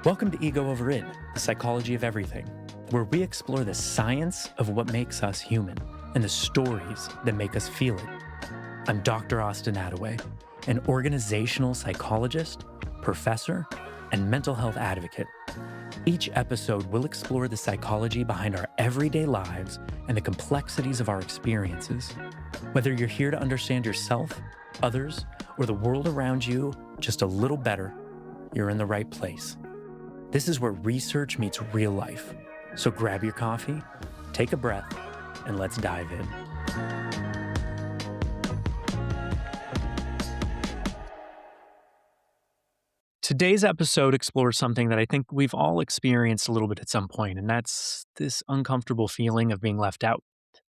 Welcome to Ego Over Id, the psychology of everything, where we explore the science of what makes us human and the stories that make us feel it. I'm Dr. Austin Attaway, an organizational psychologist, professor, and mental health advocate. Each episode will explore the psychology behind our everyday lives and the complexities of our experiences. Whether you're here to understand yourself, others, or the world around you just a little better, you're in the right place. This is where research meets real life. So grab your coffee, take a breath, and let's dive in. Today's episode explores something that I think we've all experienced a little bit at some point, and that's this uncomfortable feeling of being left out.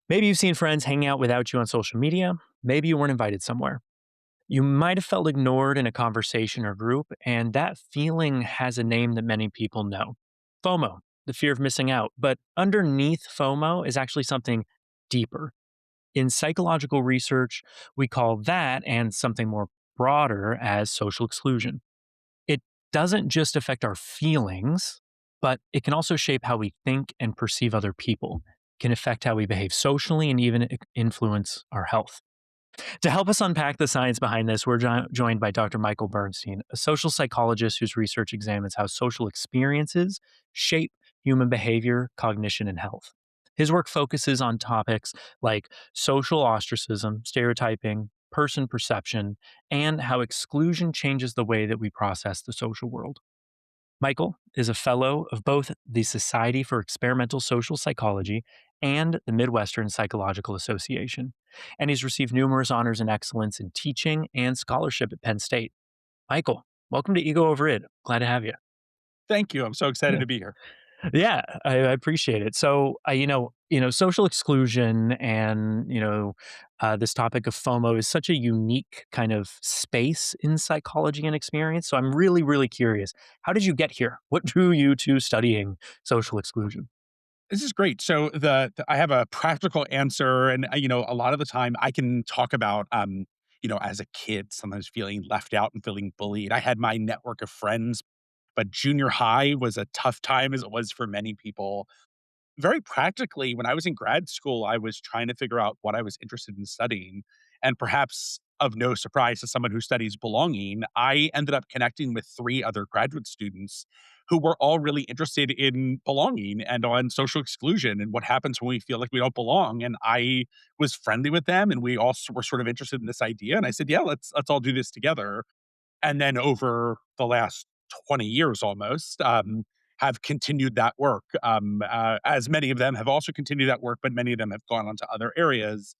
Maybe you've seen friends hanging out without you on social media. Maybe you weren't invited somewhere. You might have felt ignored in a conversation or group, and that feeling has a name that many people know: FOMO, the fear of missing out. But underneath FOMO is actually something deeper. In psychological research, we call that and something more broader as social exclusion. It doesn't just affect our feelings, but it can also shape how we think and perceive other people, can affect how we behave socially, and even influence our health. To help us unpack the science behind this, we're joined by Dr. Michael Bernstein, a social psychologist whose research examines how social experiences shape human behavior, cognition, and health. His work focuses on topics like social ostracism, stereotyping, person perception, and how exclusion changes the way that we process the social world. Michael is a fellow of both the Society for Experimental Social Psychology and the Midwestern Psychological Association, and he's received numerous honors and excellence in teaching and scholarship at Penn State. Michael, welcome to Ego Over Id. Glad to have you. Thank you. I'm so excited Yeah. to be here. Yeah, I appreciate it. So, social exclusion and this topic of FOMO is such a unique kind of space in psychology and experience. So, I'm really, really curious. How did you get here? What drew you to studying social exclusion? This is great. So I have a practical answer, and a lot of the time I can talk about as a kid, sometimes feeling left out and feeling bullied. I had my network of friends, but junior high was a tough time, as it was for many people. Very practically, when I was in grad school, I was trying to figure out what I was interested in studying. And perhaps of no surprise to someone who studies belonging, I ended up connecting with three other graduate students who were all really interested in belonging and on social exclusion and what happens when we feel like we don't belong. And I was friendly with them, and we all were sort of interested in this idea. And I said, "Yeah, let's all do this together." And then over the last 20 years almost, have continued that work. As many of them have also continued that work, but many of them have gone on to other areas.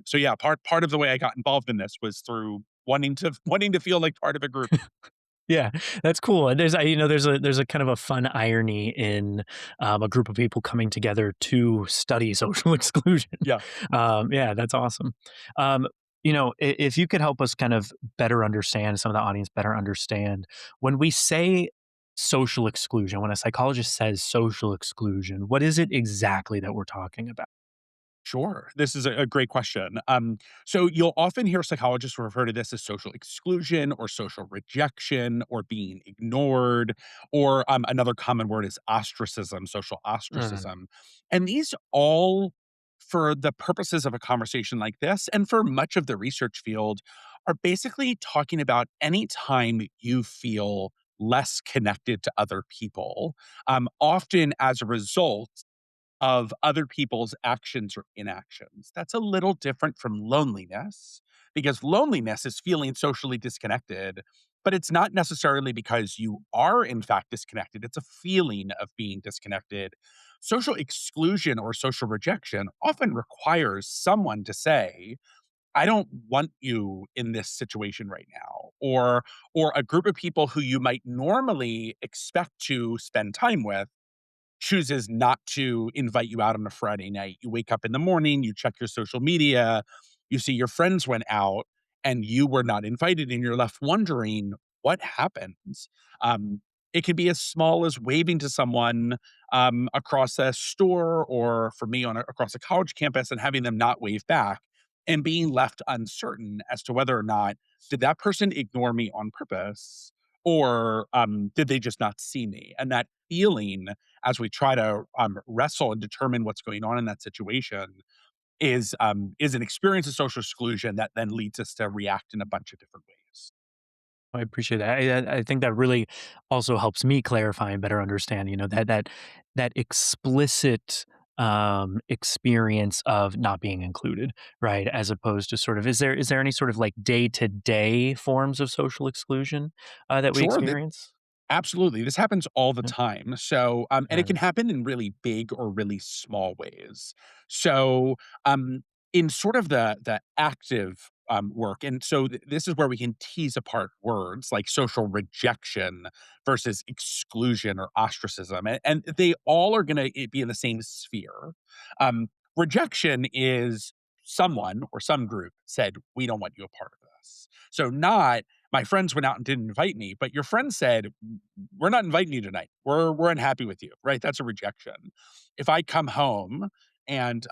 So yeah, part of the way I got involved in this was through wanting to feel like part of a group. Yeah, that's cool. And there's a kind of a fun irony in a group of people coming together to study social exclusion. Yeah, Yeah, that's awesome. If you could help us kind of better understand, some of the audience better understand, when we say social exclusion, when a psychologist says social exclusion, what is it exactly that we're talking about? sure. This is a great question. So you'll often hear psychologists refer to this as social exclusion or social rejection or being ignored, or another common word is ostracism, social Mm, ostracism. And these all, for the purposes of a conversation like this, and for much of the research field, are basically talking about any time you feel less connected to other people, often as a result of other people's actions or inactions. That's a little different from loneliness, because loneliness is feeling socially disconnected, but it's not necessarily because you are in fact disconnected. It's a feeling of being disconnected. Social exclusion or social rejection often requires someone to say, "I don't want you in this situation right now," or a group of people who you might normally expect to spend time with chooses not to invite you out on a Friday night. You wake up in the morning, you check your social media, you see your friends went out and you were not invited, and you're left wondering what happens. Um, it could be as small as waving to someone across a store, or for me, across a college campus, and having them not wave back and being left uncertain as to whether or not did that person ignore me on purpose, Or did they just not see me? And that feeling, as we try to wrestle and determine what's going on in that situation, is an experience of social exclusion that then leads us to react in a bunch of different ways. I appreciate that. I think that really also helps me clarify and better understand, that explicit experience of not being included, right? As opposed to sort of, is there any sort of like day to day forms of social exclusion that we Sure, experience? absolutely. This happens all the Yeah, time. So, and it got can it. happen in really big or really small ways. So, in sort of the active work, and so this is where we can tease apart words like social rejection versus exclusion or ostracism, and they all are going to be in the same sphere. Rejection is someone or some group said, "We don't want you a part of this." So, not my friends went out and didn't invite me, but your friend said, "We're not inviting you tonight. We're unhappy with you," right? That's a rejection. If I come home and,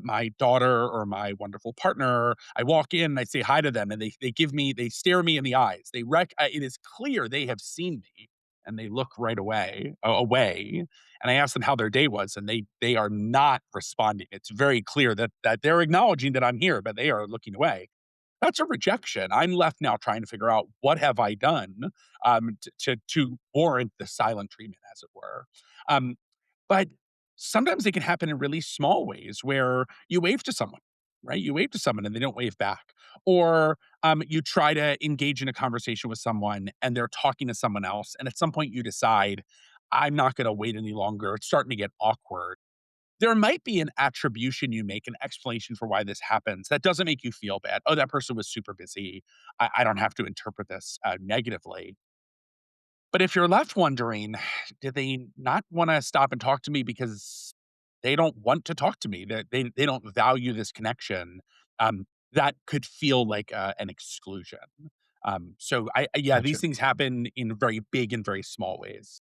my daughter or my wonderful partner, I walk in and I say hi to them and they stare me in the eyes. It is clear they have seen me and they look right away, and I ask them how their day was, and they are not responding. It's very clear that they're acknowledging that I'm here, but they are looking away. That's a rejection. I'm left now trying to figure out what have I done, to warrant the silent treatment, as it were. Um, but sometimes it can happen in really small ways where you wave to someone, right? You wave to someone and they don't wave back. Or you try to engage in a conversation with someone and they're talking to someone else. And at some point you decide, I'm not going to wait any longer. It's starting to get awkward. There might be an attribution you make, an explanation for why this happens that doesn't make you feel bad. "Oh, that person was super busy. I don't have to interpret this, negatively." But if you're left wondering, "Did they not wanna stop and talk to me because they don't want to talk to me? That they don't value this connection," that could feel like, an exclusion. Yeah, these Gotcha. things happen in very big and very small ways.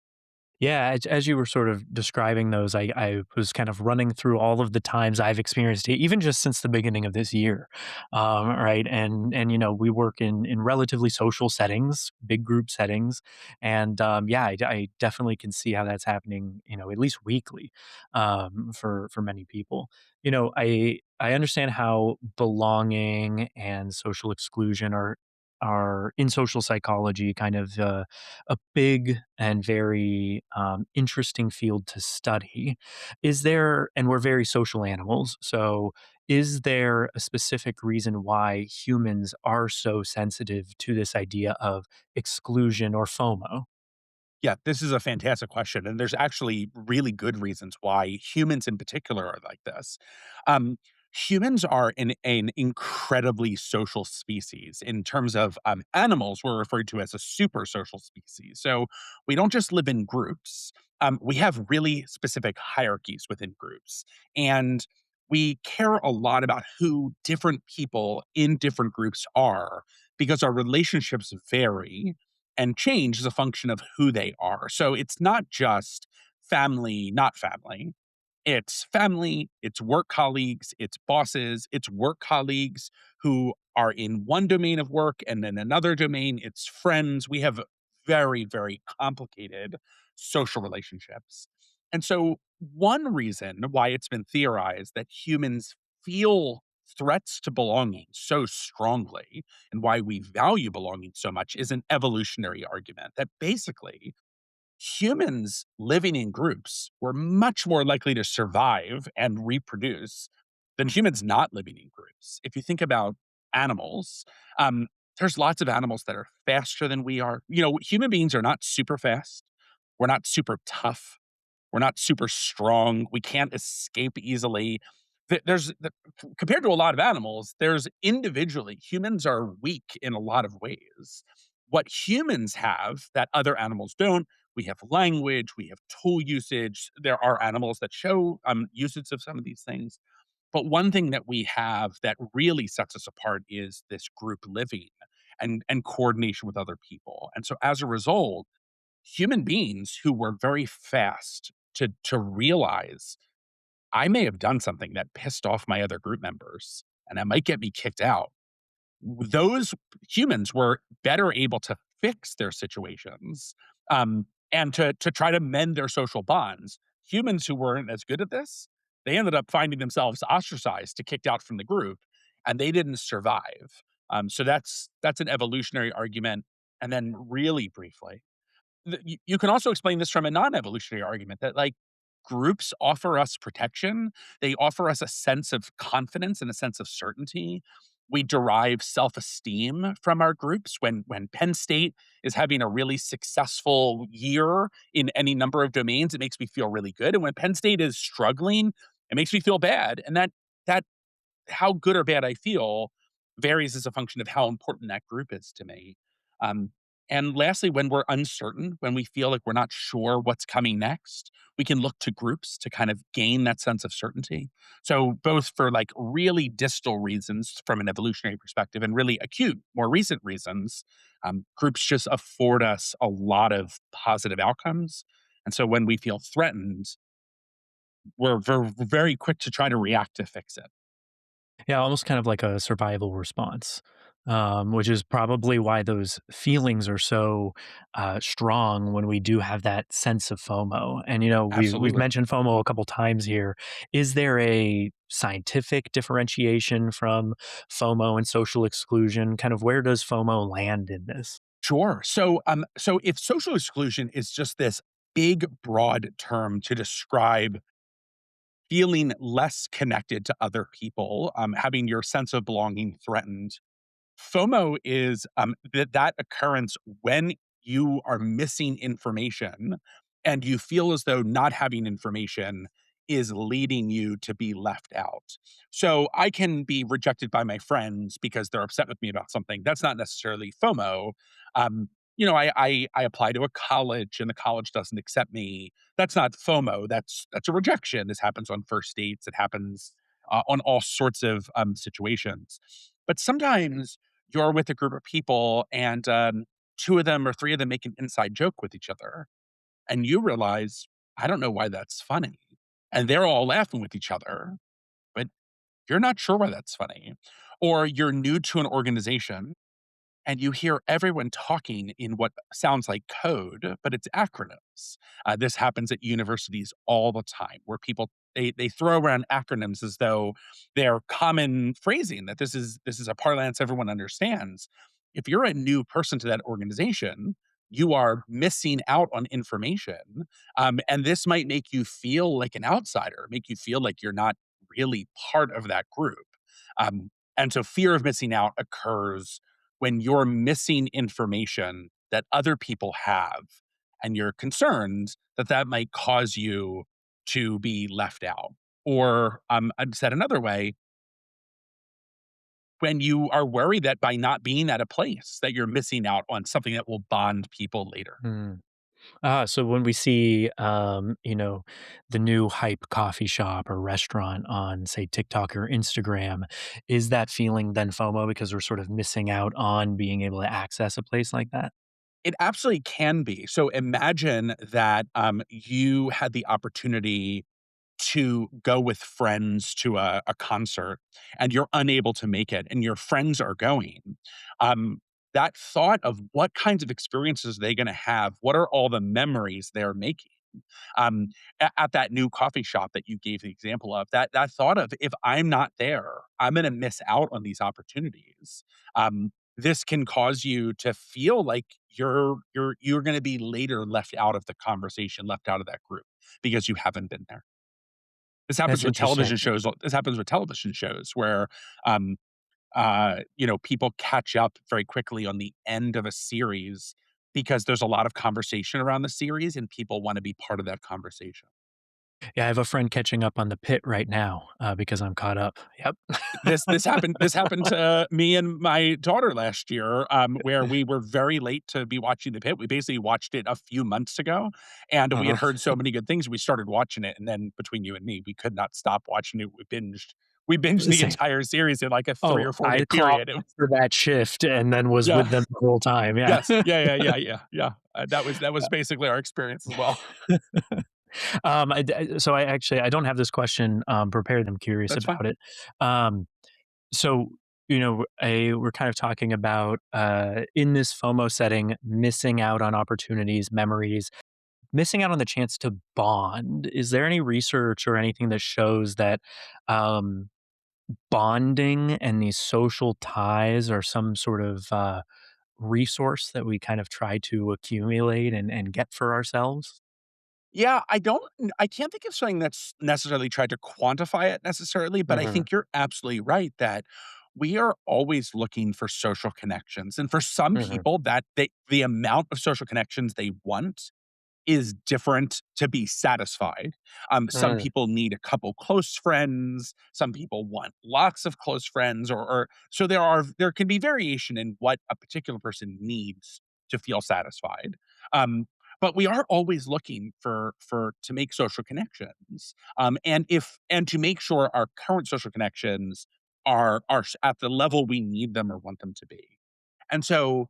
Yeah, as you were sort of describing those, I was kind of running through all of the times I've experienced it, even just since the beginning of this year, right? And we work in relatively social settings, big group settings, and yeah, I definitely can see how that's happening, at least weekly, for many people. I understand how belonging and social exclusion are in social psychology kind of a big and very interesting field to study. And we're very social animals. So, is there a specific reason why humans are so sensitive to this idea of exclusion or FOMO? Yeah, this is a fantastic question, and there's actually really good reasons why humans in particular are like this. Um, Humans are an incredibly social species. In terms of animals, we're referred to as a super social species. So we don't just live in groups. We have really specific hierarchies within groups, and we care a lot about who different people in different groups are because our relationships vary and change as a function of who they are. So it's not just family, not family. It's family, it's work colleagues, it's bosses, it's work colleagues who are in one domain of work and then another domain, it's friends. We have very, very complicated social relationships. And so, one reason why it's been theorized that humans feel threats to belonging so strongly and why we value belonging so much is an evolutionary argument that basically humans living in groups were much more likely to survive and reproduce than humans not living in groups. If you think about animals, um, there's lots of animals that are faster than we are. Human beings are not super fast. We're not super tough. We're not super strong. We can't escape easily. Compared to a lot of animals, there's individually, humans are weak in a lot of ways. What humans have that other animals don't, we have language, we have tool usage. There are animals that show usage of some of these things. But one thing that we have that really sets us apart is this group living and coordination with other people. And so as a result, human beings who were very fast to realize I may have done something that pissed off my other group members and that might get me kicked out. those humans were better able to fix their situations, and to try to mend their social bonds. Humans who weren't as good at this, they ended up finding themselves ostracized, to kicked out from the group, and they didn't survive. So that's an evolutionary argument. And then, really briefly, you can also explain this from a non-evolutionary argument, that like groups offer us protection. They offer us a sense of confidence and a sense of certainty. We derive self-esteem from our groups. When Penn State is having a really successful year in any number of domains, it makes me feel really good. And when Penn State is struggling, it makes me feel bad. And that how good or bad I feel varies as a function of how important that group is to me. Um, and lastly, when we're uncertain, when we feel like we're not sure what's coming next, we can look to groups to kind of gain that sense of certainty. So, both for like really distal reasons from an evolutionary perspective and really acute, more recent reasons, groups just afford us a lot of positive outcomes. And so, when we feel threatened, we're very quick to try to react to fix it. Yeah, almost kind of like a survival response, which is probably why those feelings are so strong when we do have that sense of FOMO. And we've Absolutely. mentioned FOMO a couple times here. Is there a scientific differentiation from FOMO and social exclusion? Kind of where does FOMO land in this? Sure. So if social exclusion is just this big, broad term to describe feeling less connected to other people, having your sense of belonging threatened, FOMO is that occurrence when you are missing information and you feel as though not having information is leading you to be left out. So I can be rejected by my friends because they're upset with me about something. That's not necessarily FOMO. I apply to a college and the college doesn't accept me. That's not FOMO. That's a rejection. This happens on first dates. It happens on all sorts of situations. But sometimes you're with a group of people and two of them or three of them make an inside joke with each other. And you realize, I don't know why that's funny. And they're all laughing with each other, but you're not sure why that's funny. Or you're new to an organization and you hear everyone talking in what sounds like code, but it's acronyms. This happens at universities all the time, where people they throw around acronyms as though they're common phrasing, that this is a parlance everyone understands. If you're a new person to that organization, you are missing out on information, and this might make you feel like an outsider, make you feel like you're not really part of that group. And so, fear of missing out occurs when you're missing information that other people have and you're concerned that that might cause you to be left out. Or, I'd said another way, when you are worried that by not being at a place that you're missing out on something that will bond people later. Hmm. So when we see, the new hype coffee shop or restaurant on, say, TikTok or Instagram, is that feeling then FOMO because we're sort of missing out on being able to access a place like that? It absolutely can be. So imagine that you had the opportunity to go with friends to a concert and you're unable to make it and your friends are going. Um, that thought of what kinds of experiences are they going to have? What are all the memories they're making? um, at that new coffee shop that you gave the example of, that thought of, if I'm not there, I'm going to miss out on these opportunities. This can cause you to feel like you're going to be later left out of the conversation, left out of that group because you haven't been there. This That's happens with television interesting. shows. This happens with television shows where um, people catch up very quickly on the end of a series because there's a lot of conversation around the series and people want to be part of that conversation. Yeah, I have a friend catching up on The Pit right now, because I'm caught up. Yep. This happened to me and my daughter last year, where we were very late to be watching The Pit. We basically watched it a few months ago, and we Uh-huh. had heard so many good things, we started watching it, and then between you and me, we could not stop watching it. We binged the Same. entire series in, like, a 3 Oh, or 4 day I clocked period. It was for that shift and then was yeah. with them the whole time, yeah. Yes. Yeah. That was basically our experience as well. So I don't have this question, prepared, I'm curious That's fine. about it. Um, so we're kind of talking about in this FOMO setting, missing out on opportunities, memories, missing out on the chance to bond. Is there any research or anything that shows that um, bonding and these social ties are some sort of resource that we kind of try to accumulate and get for ourselves? Yeah, I can't think of something that's necessarily tried to quantify it necessarily, but I Hmm. think you're absolutely right that we are always looking for social connections, and for some Hmm. people, that the amount of social connections they want is different to be satisfied. Some Mm. people need a couple close friends. Some people want lots of close friends, or so there can be variation in what a particular person needs to feel satisfied. Um, but we are always looking for to make social connections, and to make sure our current social connections are at the level we need them or want them to be. And so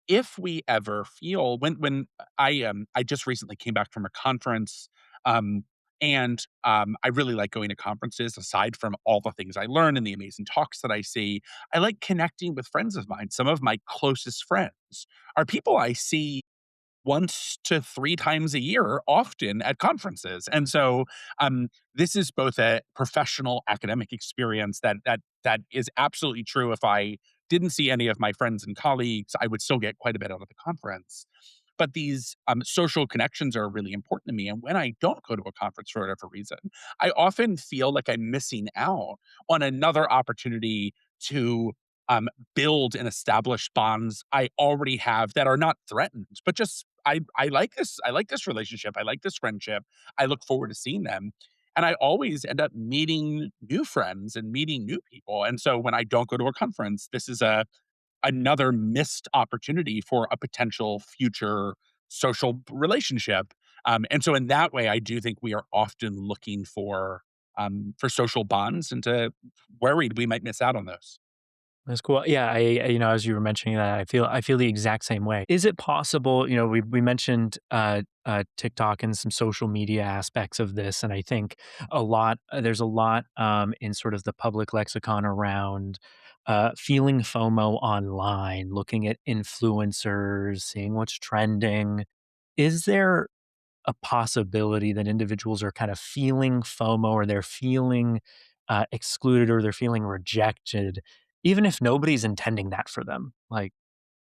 if we ever feel when I just recently came back from a conference, um, I really like going to conferences aside from all the things I learn and the amazing talks that I see. I like connecting with friends of mine. Some of my closest friends are people I see once to 3 times a year, often at conferences. And so, this is both a professional academic experience that is absolutely true. If I didn't see any of my friends and colleagues, I would still get quite a bit out of the conference. But these, social connections are really important to me, and when I don't go to a conference for whatever reason, I often feel like I'm missing out on another opportunity to, build and establish bonds I already have that are not threatened, but just I like this relationship, I like this friendship, I look forward to seeing them, and I always end up meeting new friends and meeting new people, and so when I don't go to a conference, this is a another missed opportunity for a potential future social relationship, and so in that way, I do think we are often looking for social bonds and to worried we might miss out on those. That's cool. Yeah, as you were mentioning that, I feel the exact same way. Is it possible, we mentioned TikTok and some social media aspects of this, and I think there's a lot in sort of the public lexicon around feeling FOMO online, looking at influencers, seeing what's trending. Is there a possibility that individuals are kind of feeling FOMO or they're feeling excluded or they're feeling rejected, even if nobody's intending that for them? Like,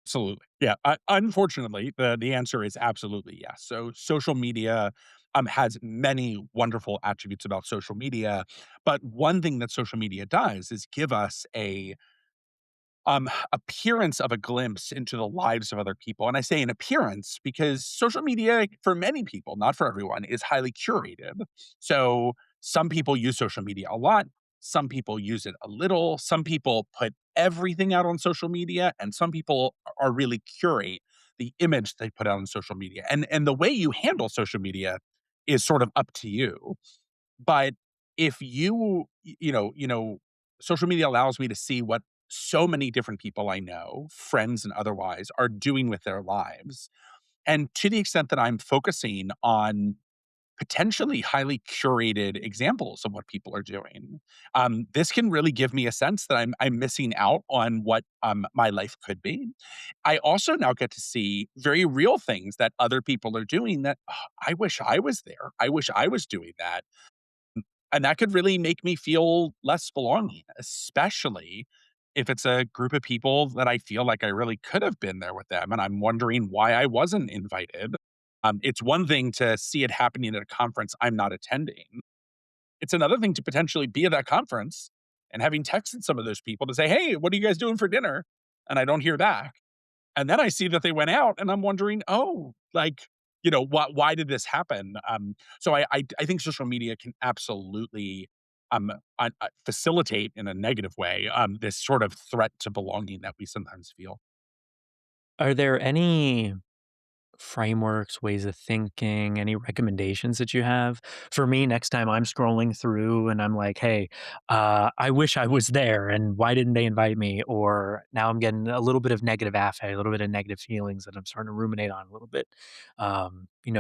Absolutely. Yeah. Unfortunately, the answer is absolutely yes. So social media has many wonderful attributes about social media, but one thing that social media does is give us a appearance of a glimpse into the lives of other people. And I say an appearance because social media, for many people, not for everyone, is highly curated. So some people use social media a lot, some people use it a little, some people put everything out on social media, and some people are really curate the image they put out on social media. And the way you handle social media is sort of up to you. But if social media allows me to see what so many different people I know, friends and otherwise, are doing with their lives. And to the extent that I'm focusing on potentially highly curated examples of what people are doing, this can really give me a sense that I'm missing out on what my life could be. I also now get to see very real things that other people are doing that I wish I was there. I wish I was doing that, and that could really make me feel less belonging, especially if it's a group of people that I feel like I really could have been there with them, and I'm wondering why I wasn't invited. It's one thing to see it happening at a conference I'm not attending. It's another thing to potentially be at that conference and having texted some of those people to say, "Hey, what are you guys doing for dinner?" And I don't hear back. And then I see that they went out and I'm wondering, "Oh, like, why did this happen?" So I think social media can absolutely, facilitate in a negative way, this sort of threat to belonging that we sometimes feel. are there any frameworks, ways of thinking, any recommendations that you have? For me, next time I'm scrolling through and I'm like, hey, I wish I was there and why didn't they invite me? Or now I'm getting a little bit of negative affect, a little bit of negative feelings that I'm starting to ruminate on a little bit,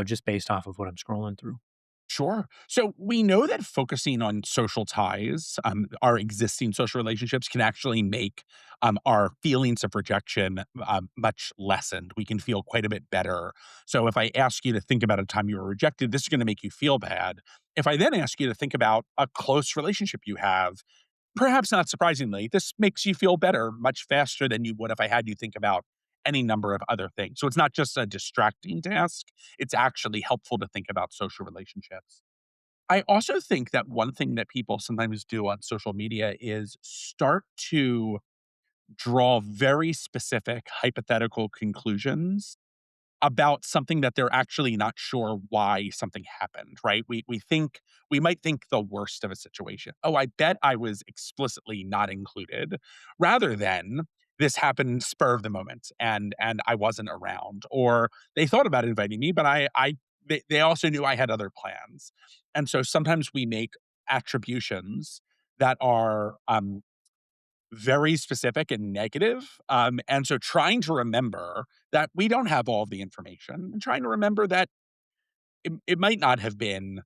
just based off of what I'm scrolling through. Sure. So we know that focusing on social ties, our existing social relationships, can actually make our feelings of rejection much lessened. We can feel quite a bit better. So if I ask you to think about a time you were rejected, this is going to make you feel bad. If I then ask you to think about a close relationship you have, perhaps not surprisingly, this makes you feel better much faster than you would if I had you think about any number of other things. So it's not just a distracting task, it's actually helpful to think about social relationships. I also think that one thing that people sometimes do on social media is start to draw very specific hypothetical conclusions about something that they're actually not sure why something happened, right? We might think the worst of a situation. Oh, I bet I was explicitly not included, rather than this happened spur of the moment and I wasn't around, or they thought about inviting me, but they also knew I had other plans. And so sometimes we make attributions that are very specific and negative. And so trying to remember that we don't have all of the information, and trying to remember that it might not have been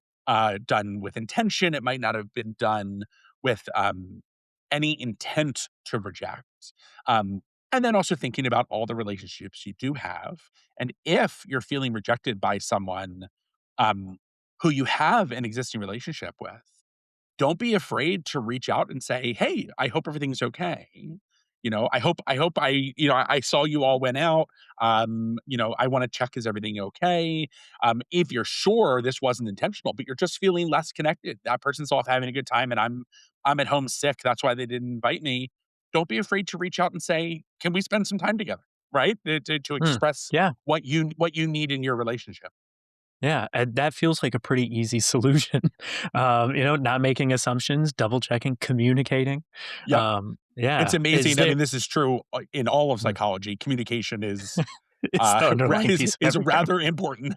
done with intention. It might not have been done with any intent to reject. Um, and then also thinking about all the relationships you do have. And if you're feeling rejected by someone um, who you have an existing relationship with, don't be afraid to reach out and say, "Hey, I hope everything's okay." I saw you all went out. I wanna check, is everything okay? If you're sure this wasn't intentional, but you're just feeling less connected, that person's off having a good time and I'm at home sick, that's why they didn't invite me. Don't be afraid to reach out and say, "Can we spend some time together?" Right? To Hmm. express Yeah. what you need in your relationship. Yeah, and that feels like a pretty easy solution. Not making assumptions, double checking, communicating. Yep. It's Yeah. Is amazing. I there mean, this is true, in all of mm, psychology. Communication is, it's the ra underlying piece of is everything. rather important.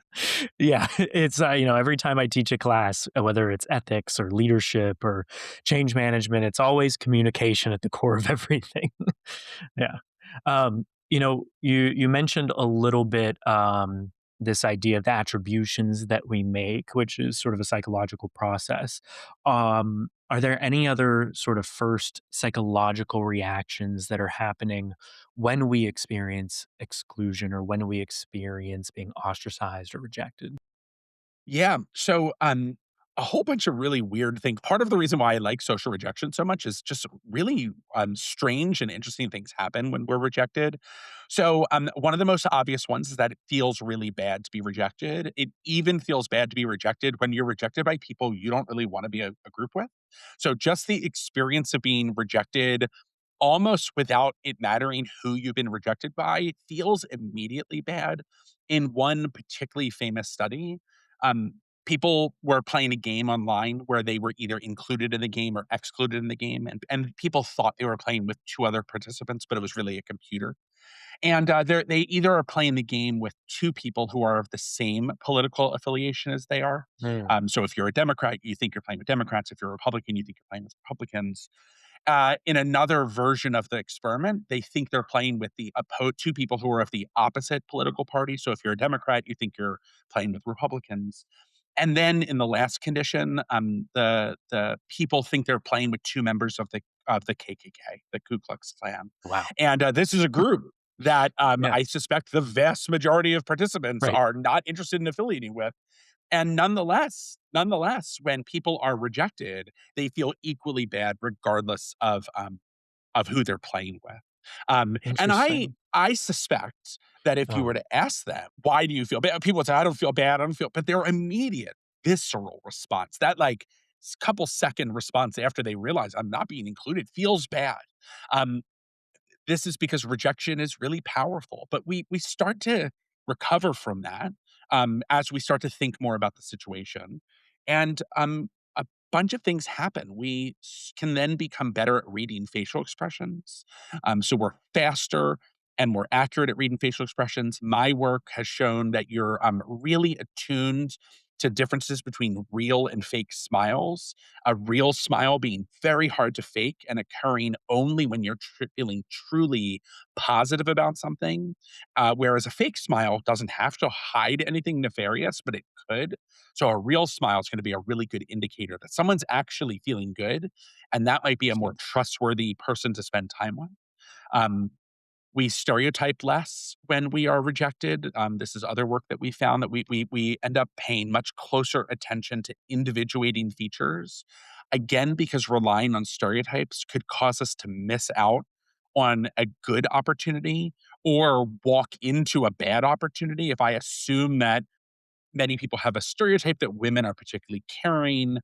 Yeah, every time I teach a class, whether it's ethics or leadership or change management, it's always communication at the core of everything. Yeah. You mentioned a little bit this idea of the attributions that we make, which is sort of a psychological process. Are there any other sort of first psychological reactions that are happening when we experience exclusion or when we experience being ostracized or rejected? Yeah. So, a whole bunch of really weird things. Part of the reason why I like social rejection so much is just really strange and interesting things happen when we're rejected. So, one of the most obvious ones is that it feels really bad to be rejected. It even feels bad to be rejected when you're rejected by people you don't really want to be a group with. So, just the experience of being rejected, almost without it mattering who you've been rejected by, feels immediately bad. In one particularly famous study, um, people were playing a game online where they were either included in the game or excluded in the game, and people thought they were playing with two other participants, but it was really a computer. And they either are playing the game with two people who are of the same political affiliation as they are. Mm. So if you're a Democrat, you think you're playing with Democrats. If you're a Republican, you think you're playing with Republicans. In another version of the experiment, they think they're playing with two people who are of the opposite political party. So if you're a Democrat, you think you're playing with Republicans. And then in the last condition, the people think they're playing with two members of the KKK, the Ku Klux Klan, Wow. and this is a group that Yeah. I suspect the vast majority of participants Right. are not interested in affiliating with. And nonetheless, when people are rejected, they feel equally bad regardless of who they're playing with. And I Interesting. I suspect that if you Oh, were to ask them, "Why do you feel bad?" People would say, "I don't feel bad, I don't feel," but their immediate visceral response, that, like, couple second response after they realize I'm not being included, feels bad. Um, this is because rejection is really powerful, but we start to recover from that, as we start to think more about the situation, and, a bunch of things happen. We can then become better at reading facial expressions, so we're faster and more accurate at reading facial expressions. My work has shown that you're, really attuned to differences between real and fake smiles. A real smile being very hard to fake and occurring only when you're feeling truly positive about something, whereas a fake smile doesn't have to hide anything nefarious, but it could. So a real smile is going to be a really good indicator that someone's actually feeling good, and that might be a more Interesting. trustworthy person to spend time with. Um, we stereotype less when we are rejected. This is other work that we found that we end up paying much closer attention to individuating features. Again, because relying on stereotypes could cause us to miss out on a good opportunity or walk into a bad opportunity. If I assume that many people have a stereotype that women are particularly caring.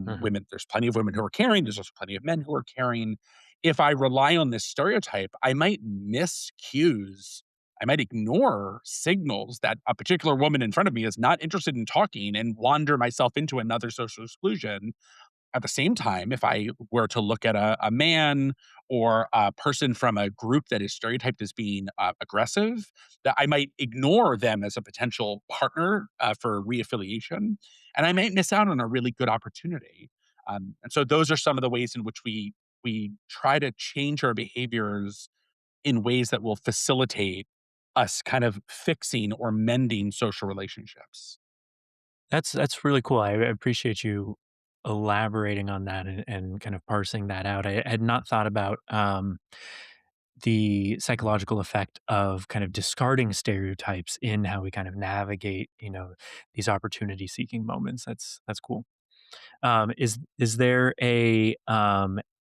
Mhm. There's plenty of women who are caring. There's also plenty of men who are caring. If I rely on this stereotype, I might miss cues. I might ignore signals that a particular woman in front of me is not interested in talking and wander myself into another social exclusion. At the same time, if I were to look at a man or a person from a group that is stereotyped as being aggressive, that I might ignore them as a potential partner for reaffiliation, and I might miss out on a really good opportunity. And so, those are some of the ways in which we try to change our behaviors in ways that will facilitate us kind of fixing or mending social relationships. That's really cool. I appreciate you elaborating on that and kind of parsing that out. I had not thought about the psychological effect of kind of discarding stereotypes in how we kind of navigate, these opportunity seeking moments. That's cool.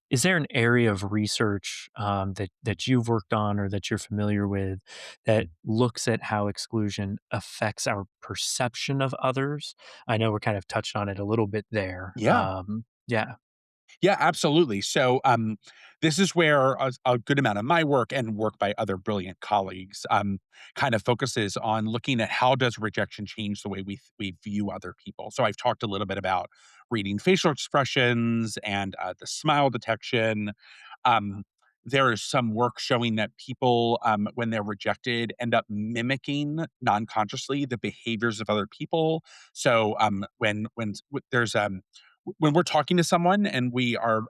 Is there an area of research that you've worked on or that you're familiar with that looks at how exclusion affects our perception of others? I know we're kind of touched on it a little bit there. Yeah. Yeah. Yeah, absolutely. So, this is where a good amount of my work and work by other brilliant colleagues kind of focuses on looking at how does rejection change the way we view other people. So, I've talked a little bit about reading facial expressions and the smile detection. Um, there is some work showing that people, when they're rejected, end up mimicking non-consciously the behaviors of other people. So, there's when we're talking to someone and we are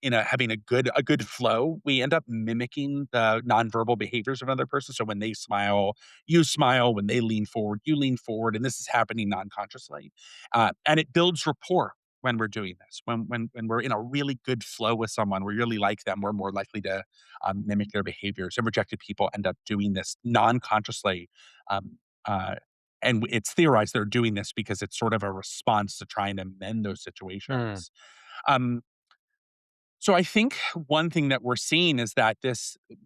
in a having a good flow, we end up mimicking the nonverbal behaviors of another person. So when they smile, you smile. When they lean forward, you lean forward, and this is happening non-consciously, and it builds rapport when we're doing this. When we're in a really good flow with someone, we really like them. We're more likely to mimic their behaviors. And rejected people end up doing this non-consciously. Um, uh, and it's theorized they're doing this because it's sort of a response to trying to mend those Hmm. situations. Um, so I think one thing that we're seeing is that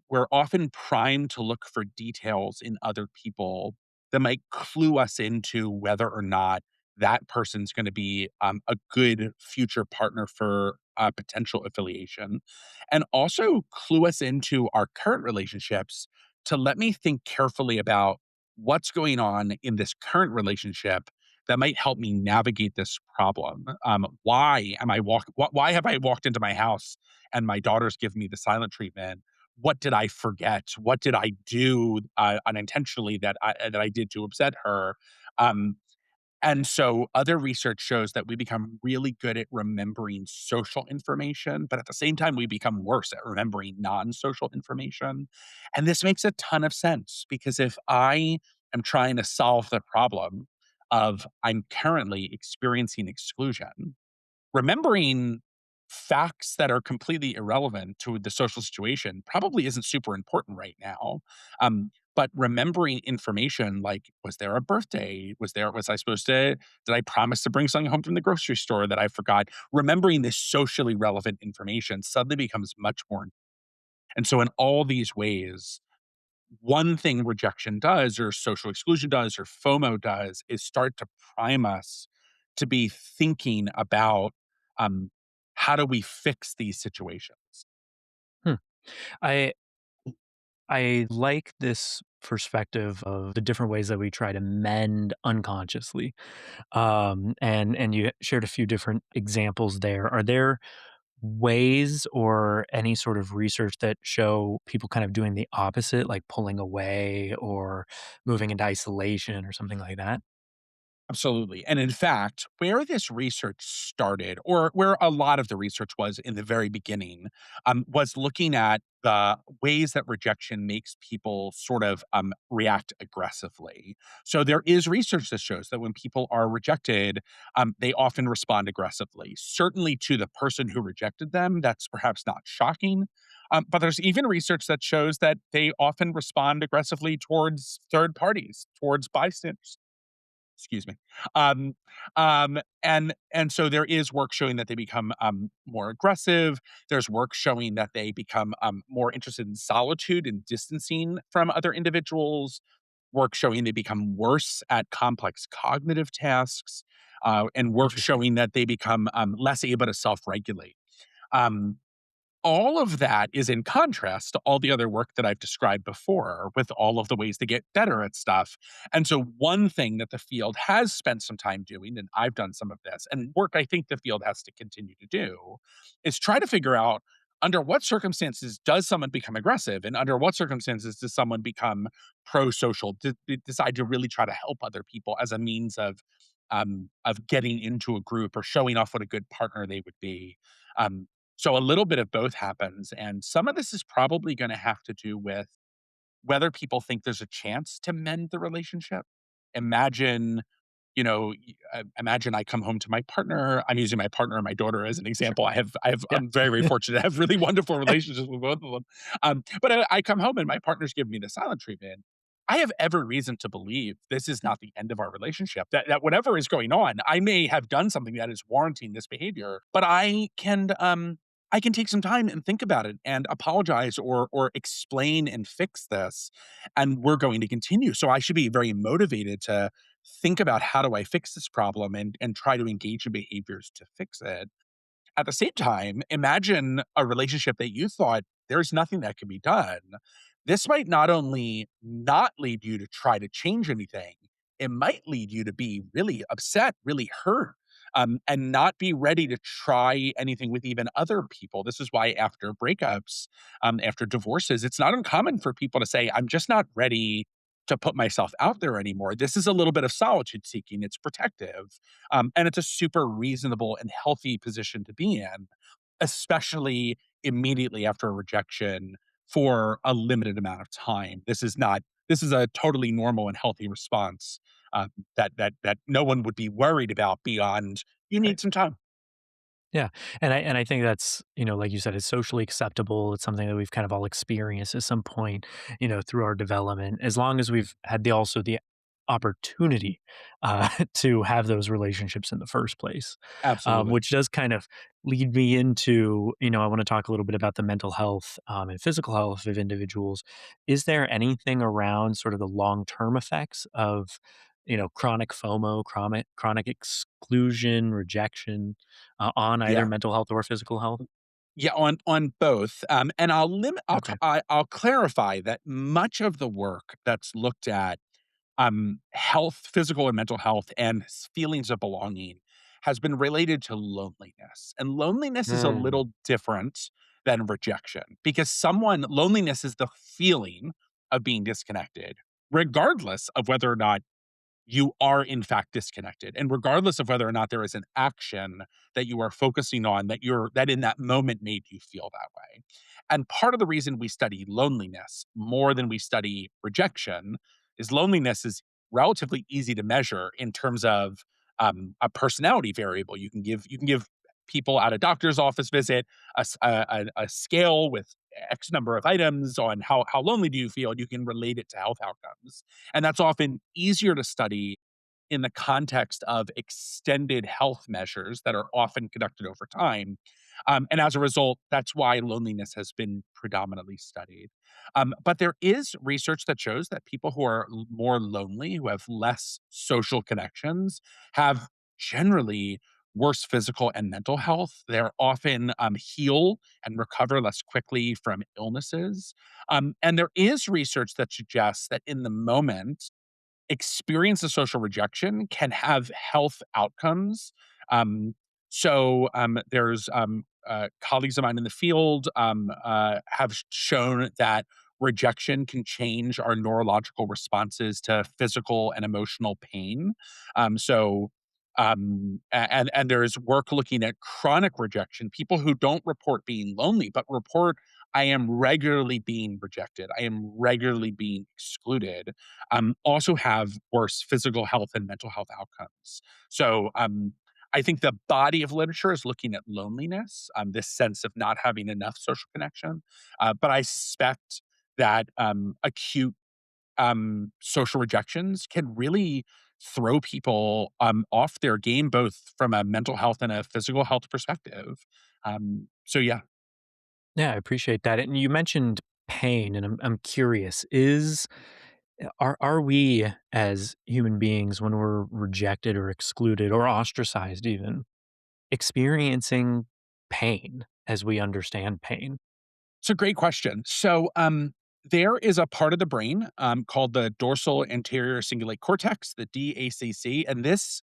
we're often primed to look for details in other people that might clue us into whether or not that person's going to be a good future partner for potential affiliation, and also clue us into our current relationships to let me think carefully about what's going on in this current relationship that might help me navigate this problem. Why have I walked into my house and my daughter's given me the silent treatment? What did I forget? What did I do unintentionally that I did to upset her? Um, and so other research shows that we become really good at remembering social information, but at the same time, we become worse at remembering non-social information. And this makes a ton of sense because if I am trying to solve the problem of I'm currently experiencing exclusion, remembering facts that are completely irrelevant to the social situation probably isn't super important right now. But remembering information like, was there a birthday? Was I supposed to, did I promise to bring something home from the grocery store that I forgot? Remembering this socially relevant information suddenly becomes much more. And so, in all these ways, one thing rejection does, or social exclusion does, or FOMO does, is start to prime us to be thinking about um, how do we fix these situations. Hmm. I I like this perspective of the different ways that we try to mend unconsciously. And you shared a few different examples there. Are there ways or any sort of research that show people kind of doing the opposite, like pulling away or moving into isolation or something like that? Absolutely. And in fact, where this research started, or where a lot of the research was in the very beginning, was looking at the ways that rejection makes people sort of react aggressively. So there is research that shows that when people are rejected, they often respond aggressively. Certainly to the person who rejected them, that's perhaps not shocking. But there's even research that shows that they often respond aggressively towards third parties, towards bystanders. Excuse me. Um, and so there is work showing that they become more aggressive. There's work showing that they become more interested in solitude and distancing from other individuals. Work showing they become worse at complex cognitive tasks, and work Interesting. showing that they become less able to self-regulate. Um, all of that is in contrast to all the other work that I've described before with all of the ways to get better at stuff. And so, one thing that the field has spent some time doing, and I've done some of this, and work I think the field has to continue to do, is try to figure out under what circumstances does someone become aggressive, and under what circumstances does someone become pro-social, decide to really try to help other people as a means of getting into a group or showing off what a good partner they would be. Um, so a little bit of both happens, and some of this is probably gonna have to do with whether people think there's a chance to mend the relationship. Imagine, imagine I come home to my partner. I'm using my partner and my daughter as an Sure. example. Yeah. I'm very, very fortunate to have really wonderful relationships with both of them. But I come home and my partner's giving me the silent treatment. I have every reason to believe this is not the end of our relationship. That whatever is going on, I may have done something that is warranting this behavior, but I can take some time and think about it and apologize or explain and fix this, and we're going to continue. So I should be very motivated to think about how do I fix this problem and try to engage in behaviors to fix it. At the same time, imagine a relationship that you thought there's nothing that can be done. This might not only not lead you to try to change anything, it might lead you to be really upset, really hurt, and not be ready to try anything with even other people. This is why after breakups, after divorces, it's not uncommon for people to say, I'm just not ready to put myself out there anymore. This is a little bit of solitude seeking. It's protective. And it's a super reasonable and healthy position to be in, especially immediately after a rejection for a limited amount of time. This is a totally normal and healthy response, that no one would be worried about beyond you Right. need some time. Yeah, and I think that's, like you said, it's socially acceptable. It's something that we've kind of all experienced at some point, through our development. As long as we've had the opportunity to have those relationships in the first place, Absolutely. which does kind of lead me into, I want to talk a little bit about the mental health and physical health of individuals. Is there anything around sort of the long term effects of chronic FOMO, chronic exclusion, rejection, on either Yeah. mental health or physical health? Yeah, on both, and Okay. I'll clarify that much of the work that's looked at health, physical and mental health, and feelings of belonging has been related to loneliness. And loneliness is a Mm, little different than rejection because loneliness is the feeling of being disconnected, regardless of whether or not you are in fact disconnected. And regardless of whether or not there is an action that you are focusing on that in that moment made you feel that way. And part of the reason we study loneliness more than we study rejection is loneliness is relatively easy to measure in terms of a personality variable. You can give people at a doctor's office visit a scale with X number of items on how lonely do you feel, and you can relate it to health outcomes. And that's often easier to study in the context of extended health measures that are often conducted over time. And as a result, that's why loneliness has been predominantly studied. But there is research that shows that people who are more lonely, who have less social connections, have generally worse physical and mental health. They're often heal and recover less quickly from illnesses. And there is research that suggests that in the moment, experience of social rejection can have health outcomes. There's colleagues of mine in the field have shown that rejection can change our neurological responses to physical and emotional pain. And there's work looking at chronic rejection, people who don't report being lonely, but report, I am regularly being rejected. I am regularly being excluded. Also have worse physical health and mental health outcomes. I think the body of literature is looking at loneliness, this sense of not having enough social connection. But I suspect that acute social rejections can really throw people off their game, both from a mental health and a physical health perspective. Yeah. Yeah, I appreciate that. And you mentioned pain, and I'm curious, are we as human beings when we're rejected or excluded or ostracized even experiencing pain as we understand pain? It's a great question. There is a part of the brain called the dorsal anterior cingulate cortex, the DACC, and this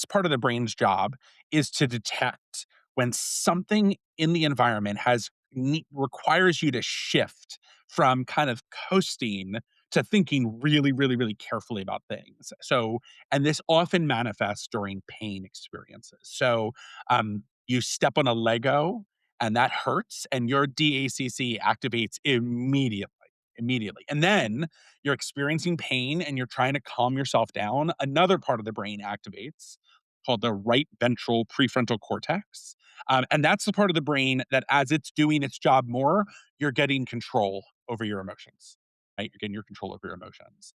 part of the brain's job is to detect when something in the environment requires you to shift from kind of coasting to thinking really, really, really carefully about things. And this often manifests during pain experiences. You step on a Lego and that hurts, and your DACC activates immediately. Immediately. And then you're experiencing pain and you're trying to calm yourself down, another part of the brain activates called the right ventral prefrontal cortex. And that's the part of the brain that, as it's doing its job more, you're getting control over your emotions, right? You're getting your control over your emotions.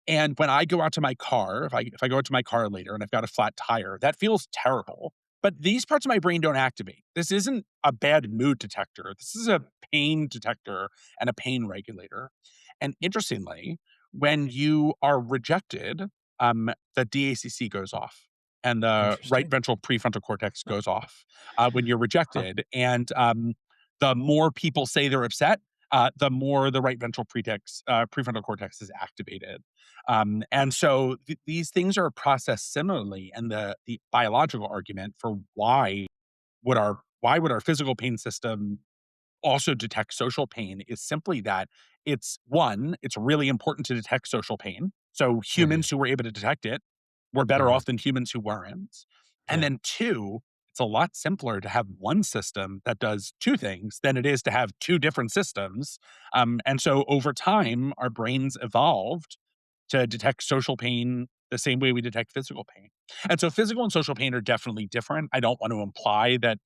And when I go out to my car, if I go out to my car later and I've got a flat tire, that feels terrible. But these parts of my brain don't activate. This isn't a bad mood detector. This is a pain detector and a pain regulator. And interestingly, when you are rejected, the DACC goes off and the right Interesting. ventral prefrontal cortex goes off when you're Huh. rejected. And the more people say they're upset, the more the right ventral prefrontal cortex is activated. These things are processed similarly, and the biological argument for why would our physical pain system also detect social pain is simply that it's really important to detect social pain. So Mhm. humans who were able to detect it were better Mhm. off than humans who weren't. And Yeah, then two, it's a lot simpler to have one system that does two things than it is to have two different systems. And so over time, our brains evolved to detect social pain the same way we detect physical pain. And so physical and social pain are definitely different. I don't want to imply that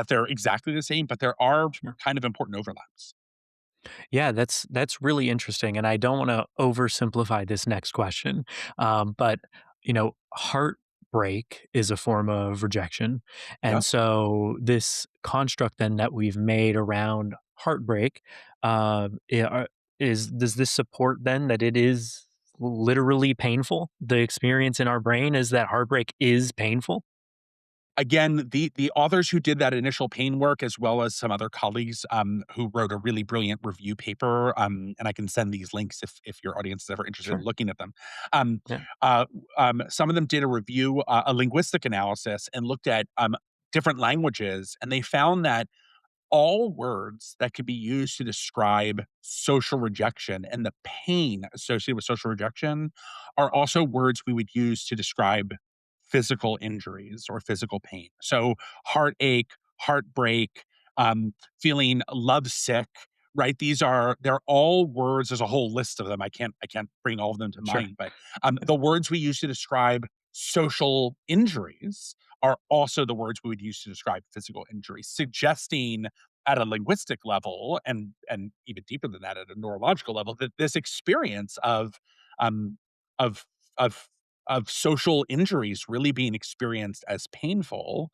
they're exactly the same, but there are sure. kind of important overlaps. Yeah, that's really interesting, and I don't wanna oversimplify this next question, but, heartbreak is a form of rejection, and Yep. so this construct then that we've made around heartbreak, I is does this support then that it is literally painful? The experience in our brain is that heartbreak is painful? Again, the authors who did that initial pain work, as well as some other colleagues who wrote a really brilliant review paper, and I can send these links if your audience is ever interested in Sure. looking at them. Um, Yeah, some of them did a review, a linguistic analysis, and looked at different languages, and they found that all words that could be used to describe social rejection and the pain associated with social rejection are also words we would use to describe physical injuries or physical pain. So, heartache, heartbreak, feeling lovesick, right? They're all words. There's a whole list of them. I can't bring all of them to sure. mind, but the words we use to describe social injuries are also the words we would use to describe physical injuries, suggesting at a linguistic level and even deeper than that at a neurological level that this experience um of of of social injuries really being experienced as painful.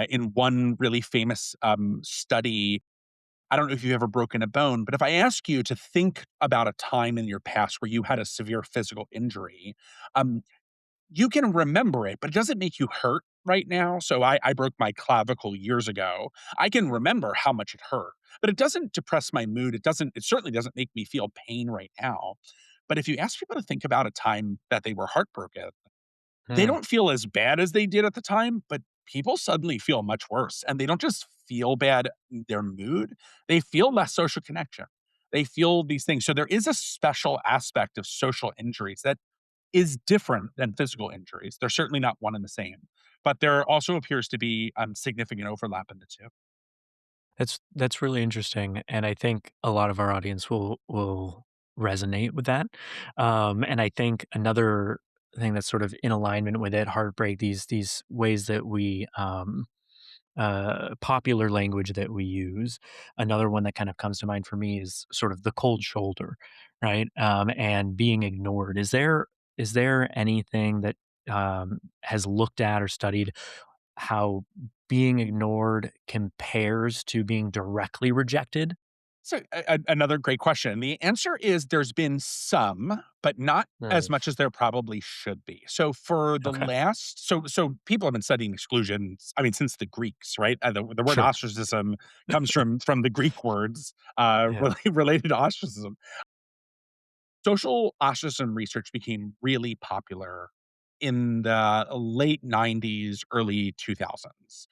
In one really famous study, I don't know if you've ever broken a bone, but if I ask you to think about a time in your past where you had a severe physical injury, um, you can remember it, but it doesn't make you hurt right now. I broke my clavicle years ago. I can remember how much it hurt, but it doesn't depress my mood. It certainly doesn't make me feel pain right now. But if you ask people to think about a time that they were heartbroken, they Hmm, don't feel as bad as they did at the time, but people suddenly feel much worse, and they don't just feel bad in their mood, they feel less social connection. They feel these things. So there is a special aspect of social injuries that is different than physical injuries. They're certainly not one and the same, but there also appears to be significant overlap in the two. That's really interesting, and I think a lot of our audience will resonate with that. And I think another thing that's sort of in alignment with it, heartbreak, these ways that we popular language that we use. Another one that kind of comes to mind for me is sort of the cold shoulder, right? And being ignored. Is there anything that has looked at or studied how being ignored compares to being directly rejected? So, another great question. The answer is there's been some, but not as Right. much as there probably should be. So, for the Okay. last, so people have been studying exclusion. I mean, since the Greeks, right? The word Sure. ostracism comes from the Greek words Yeah. related to ostracism. Social ostracism research became really popular in the late 90s, early 2000s.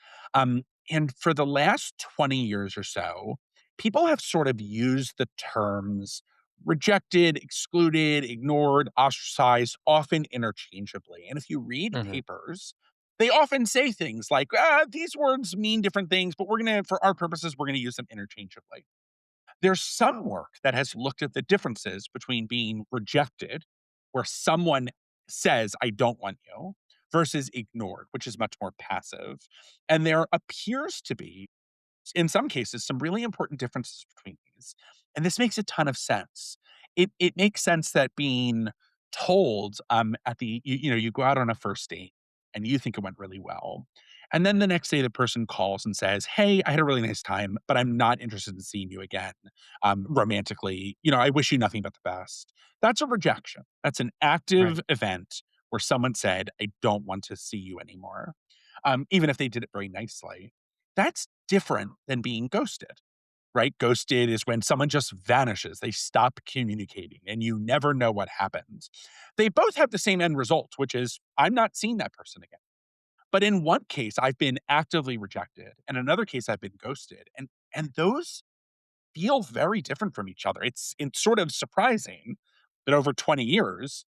And for the last 20 years or so, people have sort of used the terms rejected, excluded, ignored, ostracized, often interchangeably. And if you read Mhm. papers, they often say things like, these words mean different things, but for our purposes, we're going to use them interchangeably. There's some work that has looked at the differences between being rejected, where someone says, I don't want you, versus ignored, which is much more passive. And there appears to be, in some cases, some really important differences between these. And this makes a ton of sense. It makes sense that being told at the you go out on a first date and you think it went really well. And then the next day the person calls and says, "Hey, I had a really nice time, but I'm not interested in seeing you again. Romantically, I wish you nothing but the best." That's a rejection. That's an Right. active event where someone said, "I don't want to see you anymore." Even if they did it very nicely. That's different than being ghosted, right? Ghosted is when someone just vanishes. They stop communicating and you never know what happens. They both have the same end result, which is I'm not seeing that person again. But in one case, I've been actively rejected. And in another case, I've been ghosted. And those feel very different from each other. It's sort of surprising that over 20 years,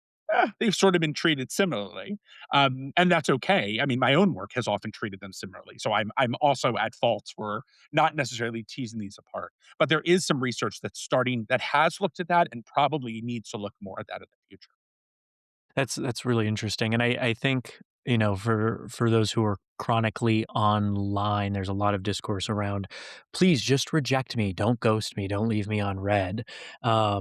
they've sort of been treated similarly, and that's okay. I mean, my own work has often treated them similarly, so I'm also at fault for not necessarily teasing these apart. But there is some research that has looked at that and probably needs to look more at that in the future. That's really interesting, and I think, for those who are chronically online, there's a lot of discourse around, "Please just reject me, don't ghost me, don't leave me on red." I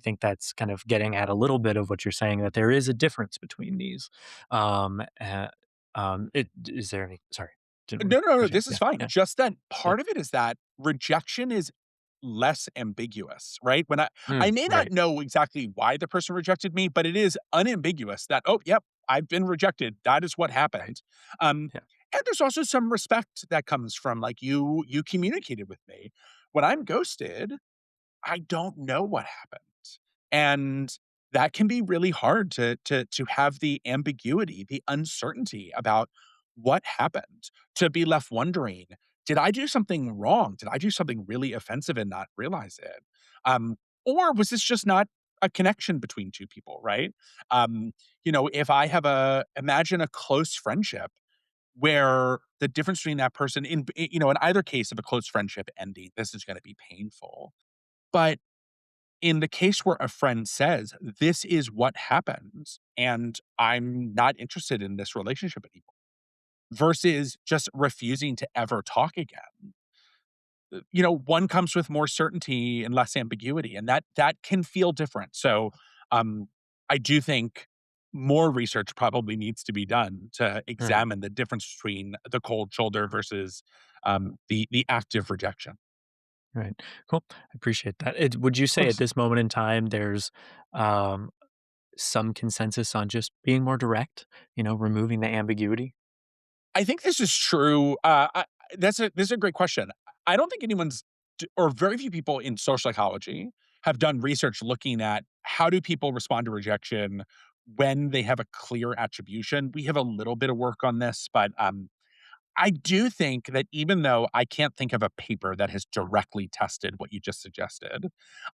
think that's kind of getting at a little bit of what you're saying, that there is a difference between these. Is there any sorry, didn't want No, to no, no, cut you. this is Yeah, fine. yeah, Just that yeah. part of it is that rejection is less ambiguous, right? When I Mm, may not right, know exactly why the person rejected me, but it is unambiguous that, "Oh, yep, I've been rejected. That is what right, happened." Um, yeah, and there's also some respect that comes from, like, you communicated with me. When I'm ghosted, I don't know what happened. And that can be really hard to have the ambiguity, the uncertainty about what happened, to be left wondering, did I do something wrong? Did I do something really offensive and not realize it? Or was this just not a connection between two people, right? If I have imagine a close friendship where the difference between that person in either case of a close friendship ending, this is going to be painful. But in the case where a friend says, "This is what happens, and I'm not interested in this relationship anymore," versus just refusing to ever talk again, one comes with more certainty and less ambiguity, and that can feel different. So, um, I do think more research probably needs to be done to right. examine the difference between the cold shoulder versus, the active rejection. Right. Cool. I appreciate that. Would you Of say at course. this moment in time there's um, some consensus on just being more direct, removing the ambiguity? I think this is true. This is a great question. I don't think or very few people in social psychology have done research looking at how do people respond to rejection when they have a clear attribution. We have a little bit of work on this, but I do think that even though I can't think of a paper that has directly tested what you just suggested,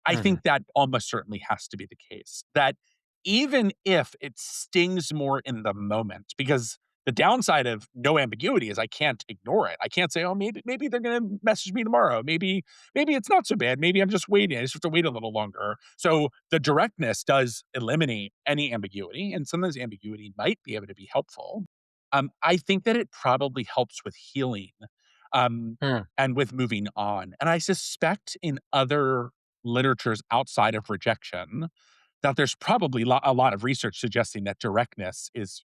I Mhm. think that almost certainly has to be the case. That even if it stings more in the moment, because the downside of no ambiguity is I can't ignore it. I can't say, "Oh, maybe they're gonna message me tomorrow. Maybe it's not so bad. Maybe I'm just waiting. I just have to wait a little longer." So the directness does eliminate any ambiguity, and sometimes ambiguity might be able to be helpful. I think that it probably helps with healing, um, Mm. and with moving on, and I suspect in other literatures outside of rejection that there's probably a lot of research suggesting that directness is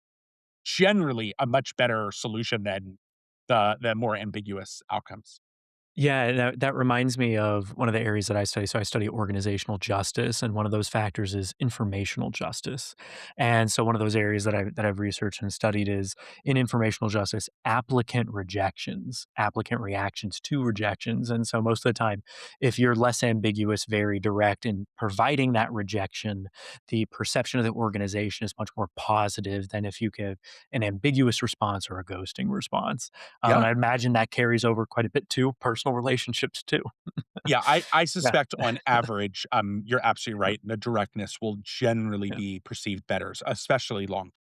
generally a much better solution than the more ambiguous outcomes. Yeah, that reminds me of one of the areas that I study. So I study organizational justice, and one of those factors is informational justice. And so one of those areas that I've researched and studied is in informational justice, applicant rejections, applicant reactions to rejections. And so most of the time, if you're less ambiguous, very direct in providing that rejection, the perception of the organization is much more positive than if you give an ambiguous response or a ghosting response. And Yeah. I imagine that carries over quite a bit to personal relationships too. Yeah, I Yeah, suspect on average, you're absolutely yep, right, the directness will generally yeah, be perceived better, especially long.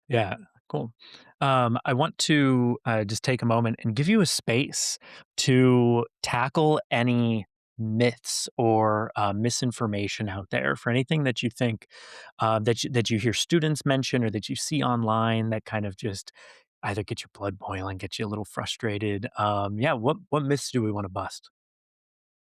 yeah, cool. I want to, just take a moment and give you a space to tackle any myths or, misinformation out there for anything that you think, that you hear students mention or that you see online that kind of just either get your blood boiling, get you a little frustrated. Yeah, what myths do we wanna bust?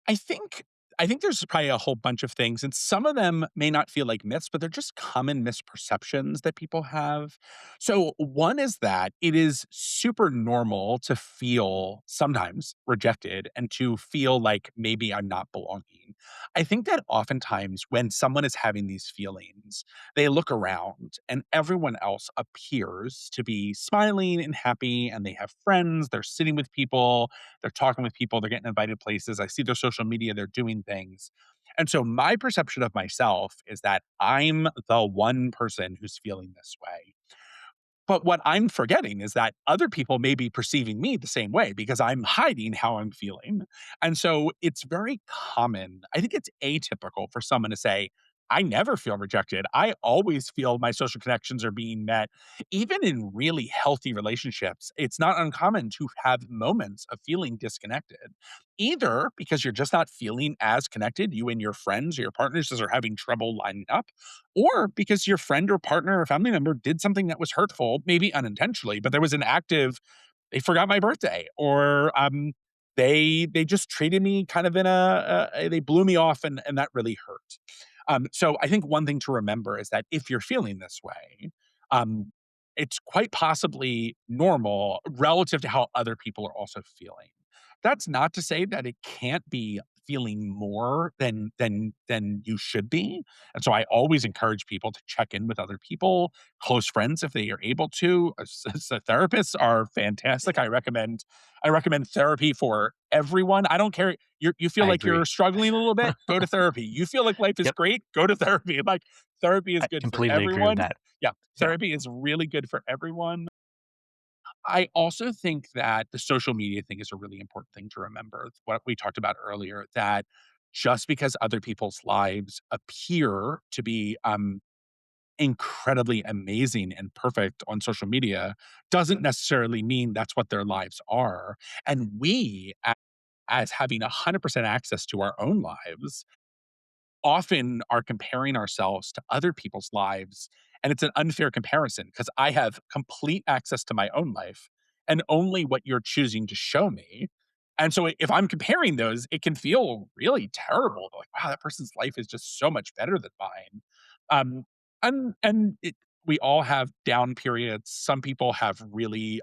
I think I think there's probably a whole bunch of things, and some of them may not feel like myths, but they're just common misperceptions that people have. So one is that it is super normal to feel sometimes rejected and to feel like maybe I'm not belonging. I think that oftentimes when someone is having these feelings, they look around and everyone else appears to be smiling and happy and they have friends, they're sitting with people, they're talking with people, they're getting invited places. I see their social media, they're doing things. And so my perception of myself is that I'm the one person who's feeling this way. But what I'm forgetting is that other people may be perceiving me the same way because I'm hiding how I'm feeling. And so it's very common. I think it's atypical for someone to say, I never feel rejected. I always feel my social connections are being met. Even in really healthy relationships, it's not uncommon to have moments of feeling disconnected, either because you're just not feeling as connected, you and your friends or your partners just are having trouble lining up, or because your friend or partner or family member did something that was hurtful, maybe unintentionally, but there was an active, they forgot my birthday, or they just treated me kind of in they blew me off, and that really hurt. So I think one thing to remember is that if you're feeling this way, um, it's quite possibly normal relative to how other people are also feeling. That's not to say that it can't be feeling more than you should be, and so I always encourage people to check in with other people, close friends if they are able to. Therapists are fantastic. I recommend therapy for everyone. I don't care. You feel I like you're agree. struggling a little bit, go to therapy. You feel like life is Yep, great, go to therapy. Like therapy is I good for completely agree with everyone. that. Yeah, Yeah, therapy is really good for everyone. I also think that the social media thing is a really important thing to remember. What we talked about earlier, that just because other people's lives appear to be incredibly amazing and perfect on social media doesn't necessarily mean that's what their lives are. And we, as having 100% access to our own lives, often are comparing ourselves to other people's lives. And it's an unfair comparison because I have complete access to my own life and only what you're choosing to show me. And so if I'm comparing those, it can feel really terrible. Like, wow, that person's life is just so much better than mine. Um, we all have down periods. Some people have really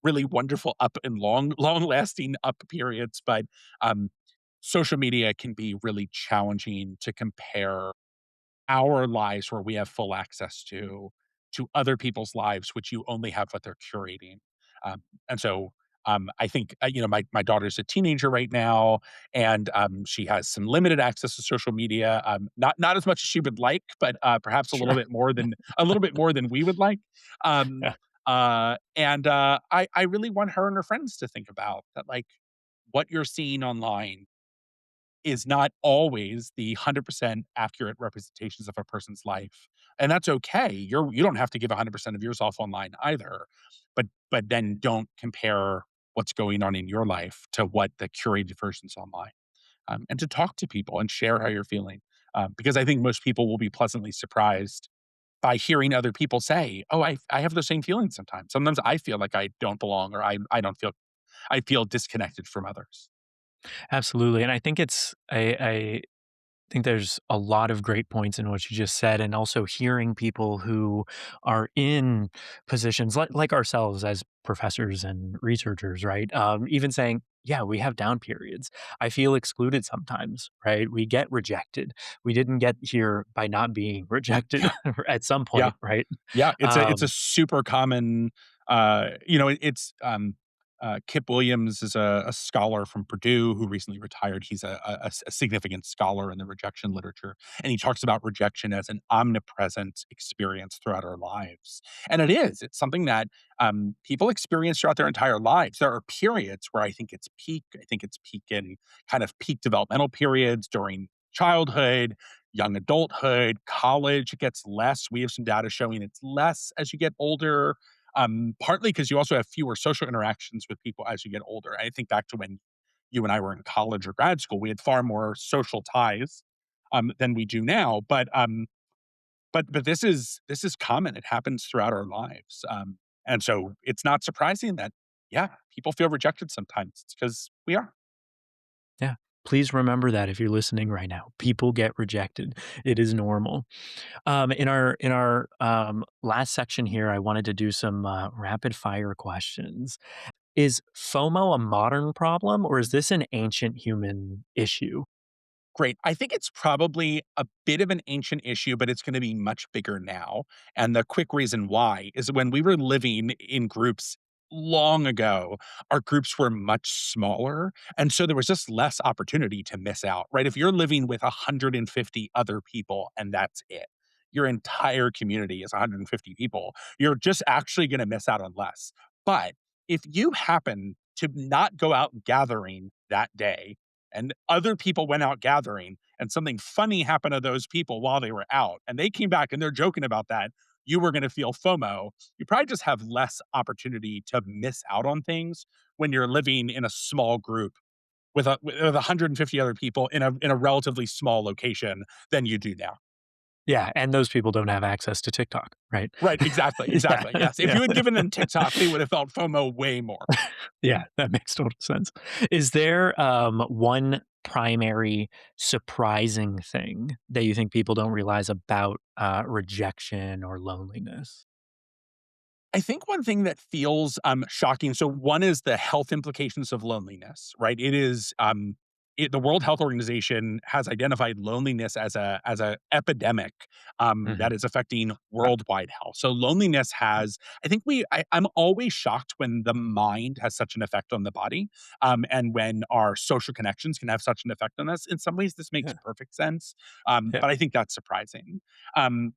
wonderful up and long lasting up periods, but um, social media can be really challenging to compare our lives where we have full access to other people's lives, which you only have what they're curating. And so I think, my daughter's a teenager right now, and she has some limited access to social media. Not as much as she would like, but perhaps Sure. a little bit more than we would like. Um, Yeah. I really want her and her friends to think about that, like, what you're seeing online is not always the 100% accurate representations of a person's life, and that's okay. You don't have to give 100% of yourself online either, but then don't compare what's going on in your life to what the curated version's online, and to talk to people and share how you're feeling, because I think most people will be pleasantly surprised by hearing other people say, "Oh, I have the same feelings sometimes. Sometimes I feel like I don't belong, or I don't feel I feel disconnected from others." Absolutely, and I think I think there's a lot of great points in what you just said, and also hearing people who are in positions like ourselves as professors and researchers, right? Even saying, "Yeah, we have down periods. I feel excluded sometimes, right? We get rejected. We didn't get here by not being rejected Yeah, at some yeah. point, right?" Yeah, it's a Um, super common, Kip Williams is a scholar from Purdue who recently retired. He's a significant scholar in the rejection literature, and he talks about rejection as an omnipresent experience throughout our lives, and it is. It's something that, people experience throughout their entire lives. There are periods where I think it's peak in kind of peak developmental periods during childhood, young adulthood, college, it gets less. We have some data showing it's less as you get older, partly because you also have fewer social interactions with people as you get older. I think back to when you and I were in college or grad school, we had far more social ties than we do now. But this is common. It happens throughout our lives, and so it's not surprising that yeah, people feel rejected sometimes. It's because we are. yeah. Please remember that if you're listening right now. People get rejected. It is normal. In our last section here, I wanted to do some rapid fire questions. Is FOMO a modern problem, or is this an ancient human issue? Great. I think it's probably a bit of an ancient issue, but it's gonna be much bigger now, and the quick reason why is when we were living in groups long ago, our groups were much smaller, and so there was just less opportunity to miss out, right? If you're living with 150 other people and that's it, your entire community is 150 people, you're just actually gonna miss out on less. But if you happen to not go out gathering that day, and other people went out gathering and something funny happened to those people while they were out and they came back and they're joking about that, you were going to feel FOMO. You probably just have less opportunity to miss out on things when you're living in a small group with 150 other people in a relatively small location than you do now. Yeah, and those people don't have access to TikTok, right? Right, exactly, Yeah, exactly. Yes. If yeah, you had given them TikTok, they would have felt FOMO way more. yeah, that makes total sense. Is there, one primary surprising thing that you think people don't realize about, rejection or loneliness? I think one thing that feels, shocking, so one is the health implications of loneliness, right? The World Health Organization has identified loneliness as a epidemic, Mhm. that is affecting Wow. worldwide health. So loneliness has I think I'm always shocked when the mind has such an effect on the body, and when our social connections can have such an effect on us. In some ways, this makes Yeah, perfect sense, yeah, but I think that's surprising. Um,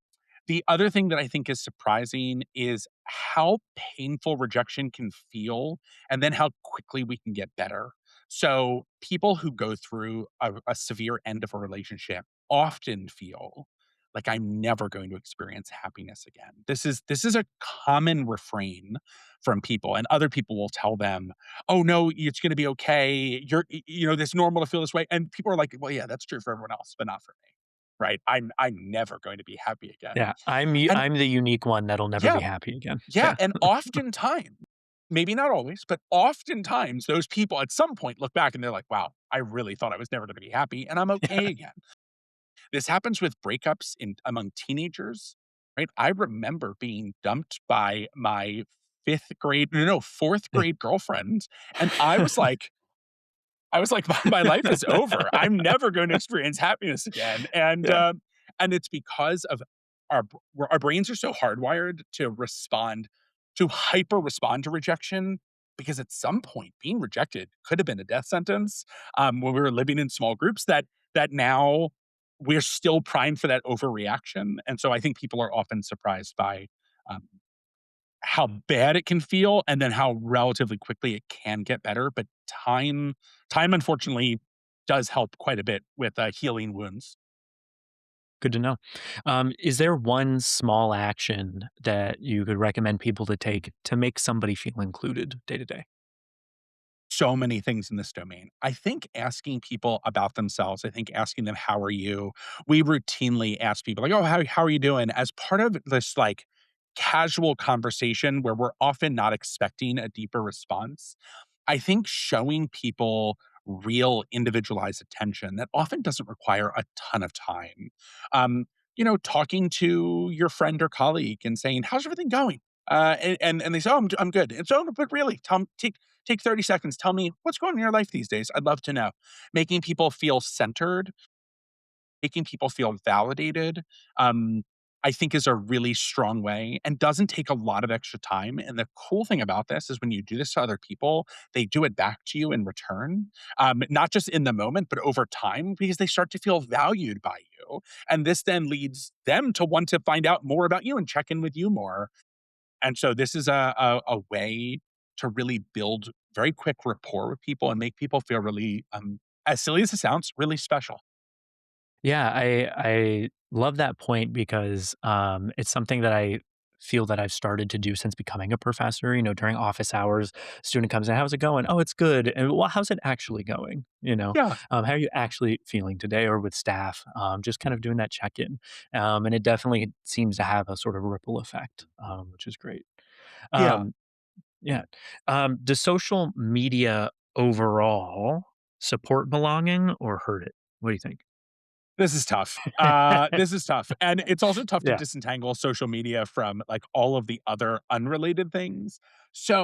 the other thing that I think is surprising is how painful rejection can feel and then how quickly we can get better. So, people who go through a severe end of a relationship often feel like I'm never going to experience happiness again. This is a common refrain from people, and other people will tell them, "Oh no, it's going to be okay. It's normal to feel this way." And people are like, "Well, yeah, that's true for everyone else, but not for me." Right? I'm never going to be happy again. yeah. And I'm the unique one that'll never be yeah, happy again. yeah, Yeah. and oftentimes, maybe not always, but oftentimes those people at some point look back and they're like, "Wow, I really thought I was never gonna be happy, and I'm okay again." This happens with breakups in among teenagers, right? I remember being dumped by my 5th grade no, 4th Yeah. grade girlfriend, and I was like, my life is over. I'm never going to experience happiness again." Yeah. And it's because of our brains are so hardwired to hyper respond to rejection because at some point being rejected could have been a death sentence, when we were living in small groups that now we're still primed for that overreaction. And so I think people are often surprised by um, how bad it can feel and then how relatively quickly it can get better. But time unfortunately does help quite a bit with healing wounds. Good to know. Is there one small action that you could recommend people to take to make somebody feel included day to day? So many things in this domain. I think asking people about themselves, I think asking them, how are you? We routinely ask people like, oh, how are you doing? As part of this like casual conversation where we're often not expecting a deeper response. I think showing people real individualized attention that often doesn't require a ton of time. Um, talking to your friend or colleague and saying, "How's everything going?" And they say, "Oh, I'm good." And so, but really, take 30 seconds. Tell me what's going on in your life these days. I'd love to know. Making people feel centered, making people feel validated, um, I think is a really strong way and doesn't take a lot of extra time. And the cool thing about this is when you do this to other people, they do it back to you in return, not just in the moment, but over time because they start to feel valued by you. And this then leads them to want to find out more about you and check in with you more. And so this is a way to really build very quick rapport with people and make people feel really, as silly as it sounds, really special. Yeah, I love that point because it's something that I feel that I've started to do since becoming a professor. You know, during office hours, student comes in, "How's it going?" "Oh, it's good." And well, how's it actually going? Yeah. How are you actually feeling today? Or with staff, just kind of doing that check in, and it definitely seems to have a sort of ripple effect, which is great. Yeah. Um, yeah, does social media overall support belonging or hurt it? What do you think? This is tough. This is tough, and it's also tough to Yeah. disentangle social media from, like, all of the other unrelated things.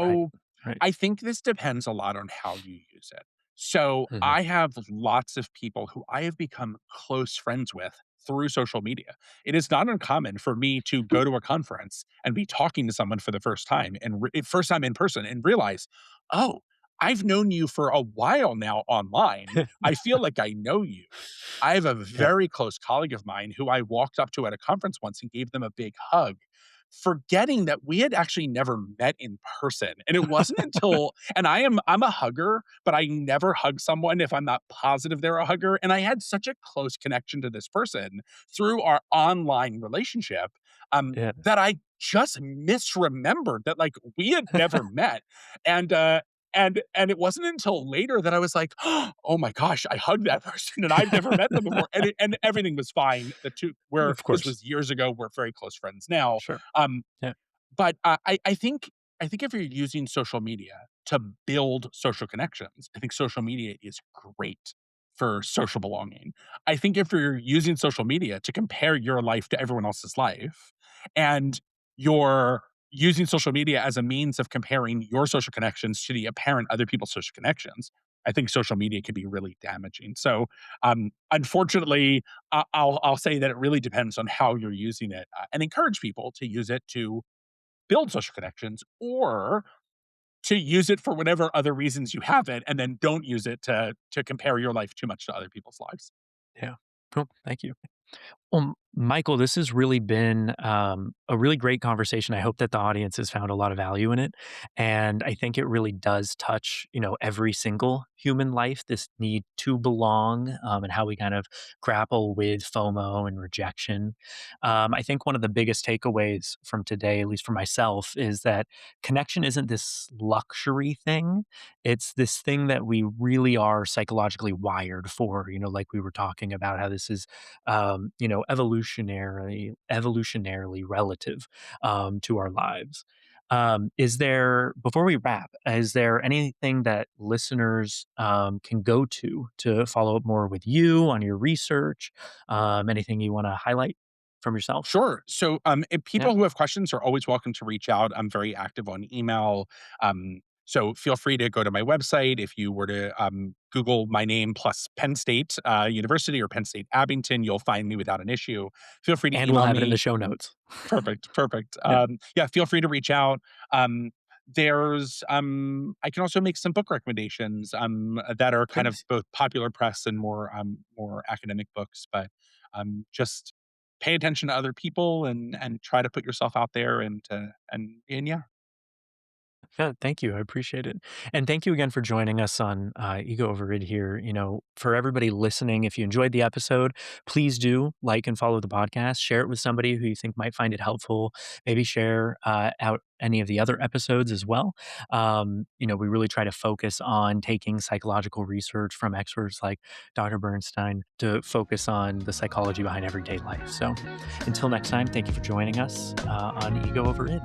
Right, So, right. I think this depends a lot on how you use it. So, Mhm. I have lots of people who I have become close friends with through social media. It is not uncommon for me to go to a conference and be talking to someone for the first time and first time in person and realize, "Oh, I've known you for a while now online. I feel like I know you." I have a Yeah, very close colleague of mine who I walked up to at a conference once and gave them a big hug, forgetting that we had actually never met in person. And it wasn't until and I'm a hugger, but I never hug someone if I'm not positive they're a hugger. And I had such a close connection to this person through our online relationship, yeah. that I just misremembered that like we had never met. And and it wasn't until later that I was like, "Oh my gosh, I hugged that person and I've never met them before." And everything was fine. The 2 were Of this course. was years ago, we're very close friends now. Sure. Um, Yeah, but, I think if you're using social media to build social connections, I think social media is great for social belonging. I think if you're using social media to compare your life to everyone else's life, and you're using social media as a means of comparing your social connections to the apparent other people's social connections, I think social media can be really damaging. So, unfortunately, I'll say that it really depends on how you're using it, and encourage people to use it to build social connections or to use it for whatever other reasons you have it, and then don't use it to compare your life too much to other people's lives. yeah. Cool, thank you. Well, Michael, this has really been a really great conversation. I hope that the audience has found a lot of value in it, and I think it really does touch, every single human life. This need to belong, and how we kind of grapple with FOMO and rejection. I think one of the biggest takeaways from today, at least for myself, is that connection isn't this luxury thing. It's this thing that we really are psychologically wired for. Like we were talking about how this is evolutionarily relative to our lives. Is there before we wrap, is there anything that listeners can go to follow up more with you on your research? Anything you want to highlight from yourself? Sure. So, if Yeah, people who have questions are always welcome to reach out. I'm very active on email. So feel free to go to my website. If you were to Google my name plus Penn State University or Penn State Abington, you'll find me without an issue. Feel free to and we'll email have it in the me. show notes. Perfect, perfect. Yeah, Yeah, feel free to reach out. Um, I can also make some book recommendations, that are kind of Please. both popular press and more academic books, but, just pay attention to other people and try to put yourself out there and yeah. Yeah, thank you. I appreciate it. And thank you again for joining us on Ego Overrid here. For everybody listening, if you enjoyed the episode, please do like and follow the podcast. Share it with somebody who you think might find it helpful. Maybe share out any of the other episodes as well. We really try to focus on taking psychological research from experts like Dr. Bernstein to focus on the psychology behind everyday life. So until next time, thank you for joining us on Ego Overrid.